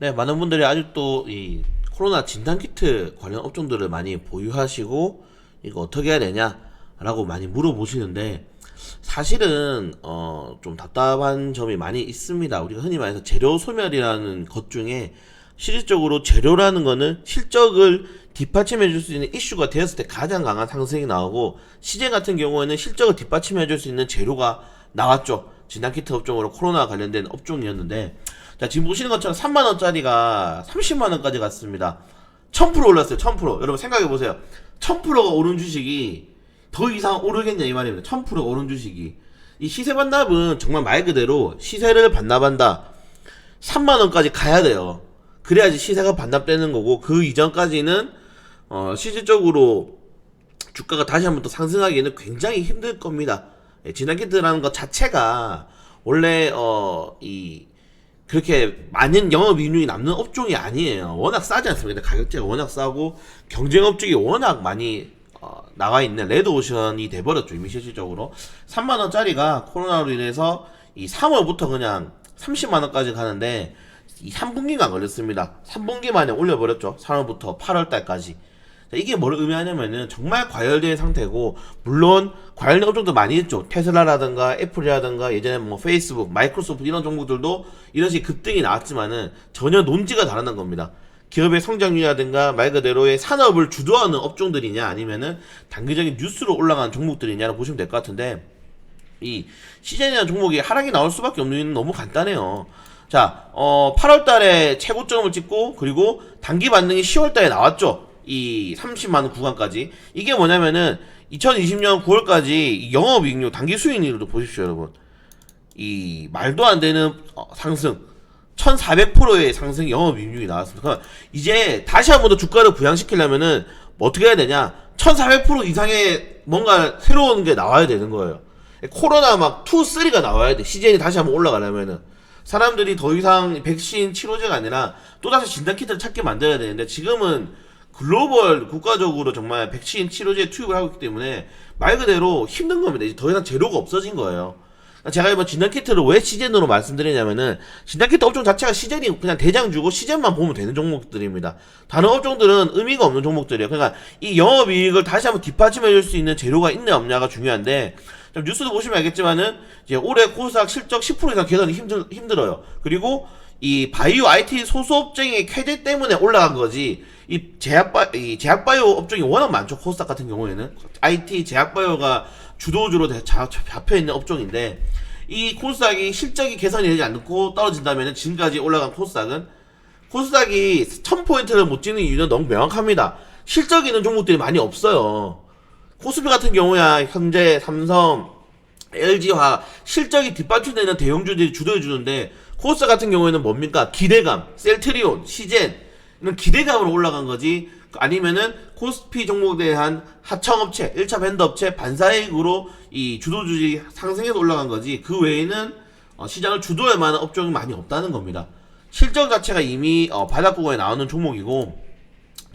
네, 많은 분들이 아직도 이 코로나 진단키트 관련 업종들을 많이 보유하시고 이거 어떻게 해야 되냐라고 많이 물어보시는데, 사실은 좀 답답한 점이 많이 있습니다. 우리가 흔히 말해서 재료 소멸이라는 것 중에 실질적으로 재료라는 거는 실적을 뒷받침해 줄 수 있는 이슈가 되었을 때 가장 강한 상승이 나오고, 시제 같은 경우에는 실적을 뒷받침해 줄 수 있는 재료가 나왔죠. 진단키트 업종으로 코로나 관련된 업종이었는데, 자, 지금 보시는 것처럼 3만원짜리가 30만원까지 갔습니다. 1000% 올랐어요. 1000%. 여러분 생각해보세요. 1000%가 오른 주식이 더 이상 오르겠냐 이 말입니다. 1000%가 오른 주식이. 이 시세 반납은 정말 말 그대로 시세를 반납한다. 3만원까지 가야 돼요. 그래야지 시세가 반납되는 거고, 그 이전까지는 실질적으로 주가가 다시 한번 또 상승하기에는 굉장히 힘들 겁니다. 진단키트라는 것 자체가 원래 그렇게 많은 영업이익률이 남는 업종이 아니에요. 워낙 싸지 않습니까? 가격대가 워낙 싸고 경쟁업종이 워낙 많이 나와 있는 레드오션이 돼버렸죠. 이미 실질적으로 3만원짜리가 코로나로 인해서 이 3월부터 그냥 30만원까지 가는데, 이 3분기가 안 걸렸습니다. 3분기 만에 올려버렸죠. 3월부터 8월달까지. 이게 뭘 의미하냐면은 정말 과열된 상태고, 물론 과열된 업종도 많이 있죠. 테슬라라든가 애플이라든가 예전에 뭐 페이스북, 마이크로소프트 이런 종목들도 이런 식의 급등이 나왔지만은 전혀 논지가 다르다는 겁니다. 기업의 성장률이라든가 말 그대로의 산업을 주도하는 업종들이냐, 아니면은 단기적인 뉴스로 올라가는 종목들이냐를 보시면 될 것 같은데, 이 시즌이라는 종목이 하락이 나올 수밖에 없는 이유는 너무 간단해요. 자, 8월달에 최고점을 찍고, 그리고 단기 반등이 10월달에 나왔죠. 이 30만원 구간까지. 이게 뭐냐면은 2020년 9월까지 영업이익률 단기 수익률도 보십시오. 여러분, 이 말도 안 되는 상승, 1400%의 상승 영업이익률이 나왔습니다. 그러니까 이제 다시 한 번 더 주가를 부양시키려면은 뭐 어떻게 해야 되냐, 1400% 이상의 뭔가 새로운 게 나와야 되는 거예요. 코로나 막 2, 3가 나와야 돼. 시즌이 다시 한번 올라가려면은. 사람들이 더 이상 백신 치료제가 아니라 또다시 진단키트를 찾게 만들어야 되는데, 지금은 글로벌 국가적으로 정말 백신 치료제 투입을 하고 있기 때문에 말 그대로 힘든 겁니다. 이제 더 이상 재료가 없어진 거예요. 제가 이번 진단키트를 왜 시젠으로 말씀드리냐면은, 진단키트 업종 자체가 시젠이 그냥 대장주고 시젠만 보면 되는 종목들입니다. 다른 업종들은 의미가 없는 종목들이에요. 그러니까 이 영업이익을 다시 한번 뒷받침해 줄 수 있는 재료가 있냐 없냐가 중요한데, 좀 뉴스도 보시면 알겠지만은 이제 올해 코스닥 실적 10% 이상 개선이 힘들어요. 그리고 이 바이오 IT 소수업종의 쾌재 때문에 올라간 거지, 이 제약바이오 업종이 워낙 많죠. 코스닥 같은 경우에는 IT 제약바이오가 주도주로 잡혀있는 업종인데, 이 코스닥이 실적이 개선이 되지 않고 떨어진다면 지금까지 올라간 코스닥이 1000포인트를 못 찍는 이유는 너무 명확합니다. 실적 있는 종목들이 많이 없어요. 코스피 같은 경우야 현재 삼성, LG화 실적이 뒷받침되는 대형주들이 주도해주는데, 코스닥 같은 경우에는 뭡니까? 기대감, 셀트리온, 시젠 이런 기대감으로 올라간 거지, 아니면은 코스피 종목에 대한 하청업체, 1차 밴드업체 반사이익으로 이 주도주들이 상승해서 올라간 거지, 그 외에는 시장을 주도할 만한 업종이 많이 없다는 겁니다. 실적 자체가 이미 바닥구간에 나오는 종목이고,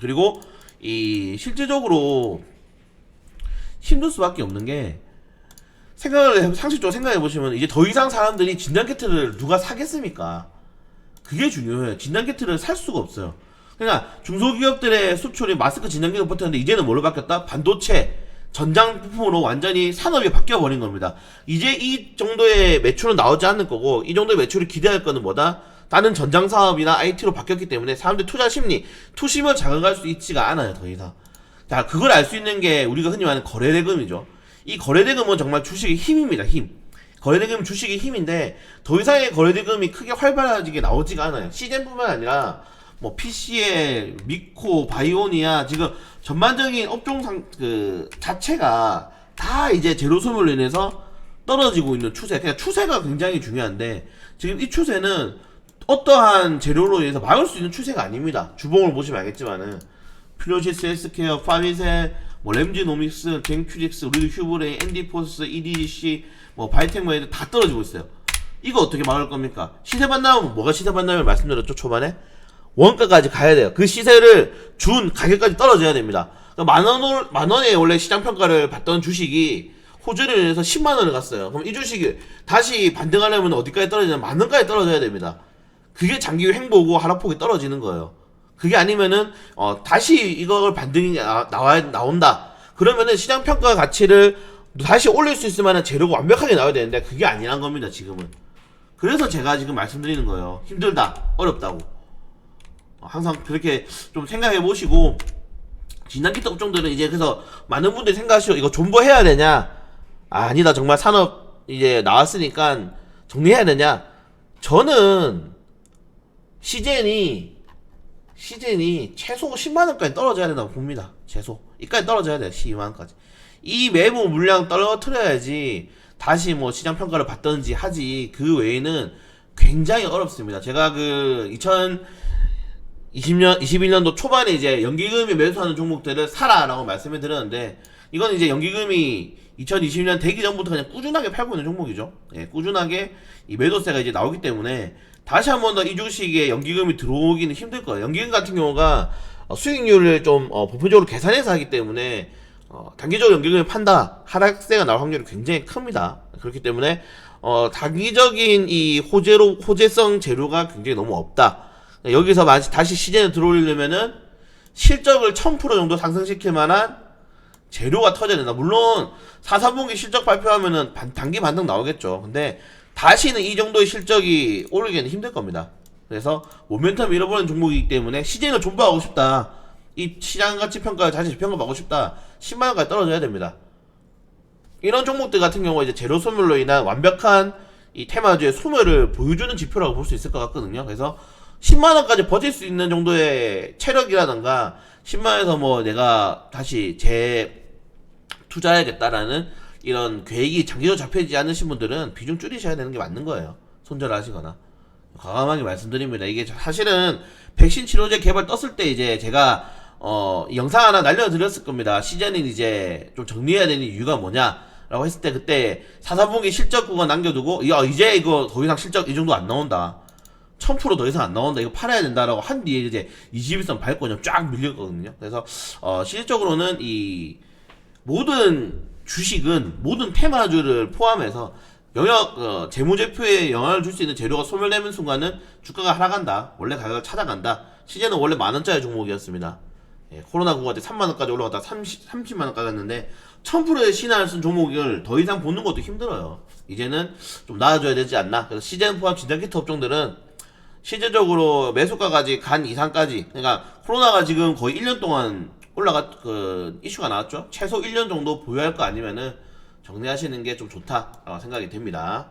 그리고 이 실질적으로 힘들 수밖에 없는 게, 상식적으로 생각해보시면 이제 더 이상 사람들이 진단키트를 누가 사겠습니까? 그게 중요해요. 진단키트를 살 수가 없어요. 그러니까 중소기업들의 수출이 마스크 진단기로 버텼는데, 이제는 뭘로 바뀌었다? 반도체, 전장 부품으로 완전히 산업이 바뀌어버린 겁니다. 이제 이 정도의 매출은 나오지 않을 거고, 이 정도의 매출을 기대할 거는 뭐다? 다른 전장 사업이나 IT로 바뀌었기 때문에 사람들 투자 심리, 투심을 자극할 수 있지가 않아요. 더 이상. 자, 그걸 알 수 있는 게 우리가 흔히 말하는 거래대금이죠. 이 거래대금은 정말 주식의 힘입니다. 힘. 거래대금은 주식의 힘인데, 더 이상의 거래대금이 크게 활발하게 나오지가 않아요. 시젠뿐만 아니라 뭐 PCL, 미코, 바이오니아, 지금 전반적인 업종 자체가 다 이제 재료 소멸로 인해서 떨어지고 있는 추세. 그냥 추세가 굉장히 중요한데, 지금 이 추세는 어떠한 재료로 인해서 막을 수 있는 추세가 아닙니다. 주봉을 보시면 알겠지만은 필로시스 헬스케어, 파미셀, 뭐 램지노믹스, 젠큐릭스, 우리도 휴브레인, 엔디포스, EDC, 뭐 바이텍모에도 다 떨어지고 있어요. 이거 어떻게 막을 겁니까? 시세 반납은 뭐가 시세 반납을 말씀드렸죠, 초반에? 원가까지 가야 돼요. 그 시세를 준 가격까지 떨어져야 됩니다. 그러니까 만원에 원래 시장평가를 받던 주식이 호재를 인해서 10만원을 갔어요. 그럼 이 주식이 다시 반등하려면 어디까지 떨어지냐? 만원까지 떨어져야 됩니다. 그게 장기 횡보고 하락폭이 떨어지는 거예요. 그게 아니면은 다시 이걸 반등이 나온다. 그러면은 시장 평가 가치를 다시 올릴 수 있을 만한 재료가 완벽하게 나와야 되는데 그게 아니란 겁니다, 지금은. 그래서 제가 지금 말씀드리는 거예요. 힘들다, 어렵다고. 항상 그렇게 좀 생각해 보시고, 진단키트 업종들은 이제 그래서 많은 분들이 생각하시고 이거 존버해야 되냐? 아니다, 정말 산업 이제 나왔으니까 정리해야 되냐? 저는 시젠이 최소 10만원까지 떨어져야 된다고 봅니다. 최소 이까지 떨어져야 돼요. 12만원까지. 이 매물 물량 떨어뜨려야지 다시 뭐 시장 평가를 받던지 하지, 그 외에는 굉장히 어렵습니다. 제가 그 21년도 초반에 이제 연기금이 매수하는 종목들을 사라라고 말씀을 드렸는데, 이건 이제 연기금이 2020년 되기 전부터 그냥 꾸준하게 팔고 있는 종목이죠. 예, 꾸준하게 이 매도세가 이제 나오기 때문에 다시 한 번 더 이 주식에 연기금이 들어오기는 힘들 거예요. 연기금 같은 경우가 수익률을 좀 보편적으로 계산해서 하기 때문에 단기적으로 연기금을 판다 하락세가 나올 확률이 굉장히 큽니다. 그렇기 때문에 단기적인 이 호재성 재료가 굉장히 너무 없다. 여기서 다시 시즌에 들어오려면은 실적을 1000% 정도 상승시킬 만한 재료가 터져야 된다. 물론 4, 3분기 실적 발표하면은 단기 반등 나오겠죠. 근데 다시는 이 정도의 실적이 오르기는 힘들 겁니다. 그래서 모멘텀 잃어버린 종목이기 때문에 시즌을 존버하고 싶다, 이 시장 가치 평가를 다시 재평가받고 싶다, 10만원까지 떨어져야 됩니다. 이런 종목들 같은 경우 이제 재료 소멸로 인한 완벽한 이 테마주의 소멸을 보여주는 지표라고 볼 수 있을 것 같거든요. 그래서 10만원까지 버틸 수 있는 정도의 체력이라던가 10만원에서 뭐 내가 다시 투자해야겠다라는 이런 계획이 장기적으로 잡혀있지 않으신 분들은 비중 줄이셔야 되는 게 맞는 거예요. 손절을 하시거나. 과감하게 말씀드립니다. 이게 사실은 백신 치료제 개발 떴을 때 이제 제가 영상 하나 날려드렸을 겁니다. 시즌은 이제 좀 정리해야 되는 이유가 뭐냐라고 했을 때, 그때 4, 3분기 실적 구간 남겨두고 야 이제 이거 더 이상 실적 이 정도 안 나온다, 1000%더 이상 안 나온다, 이거 팔아야 된다라고 한 뒤에 이제 21선 밟고 쫙 밀렸거든요. 그래서 실질적으로는 이 모든 주식은 모든 테마주를 포함해서 재무제표에 영향을 줄 수 있는 재료가 소멸되는 순간은 주가가 하락한다, 원래 가격을 찾아간다. 시제는 원래 만원짜리 종목이었습니다. 예, 코로나19 때 3만원까지 올라갔다 30만원까지 갔는데 1000%의 신화를 쓴 종목을 더 이상 보는 것도 힘들어요. 이제는 좀 나아져야 되지 않나. 그래서 시젠 포함 진단키트 업종들은 실제적으로 매수가까지 간 이상까지, 그러니까 코로나가 지금 거의 1년 동안 이슈가 나왔죠. 최소 1년 정도 보유할 거 아니면은 정리하시는 게 좀 좋다 생각이 됩니다.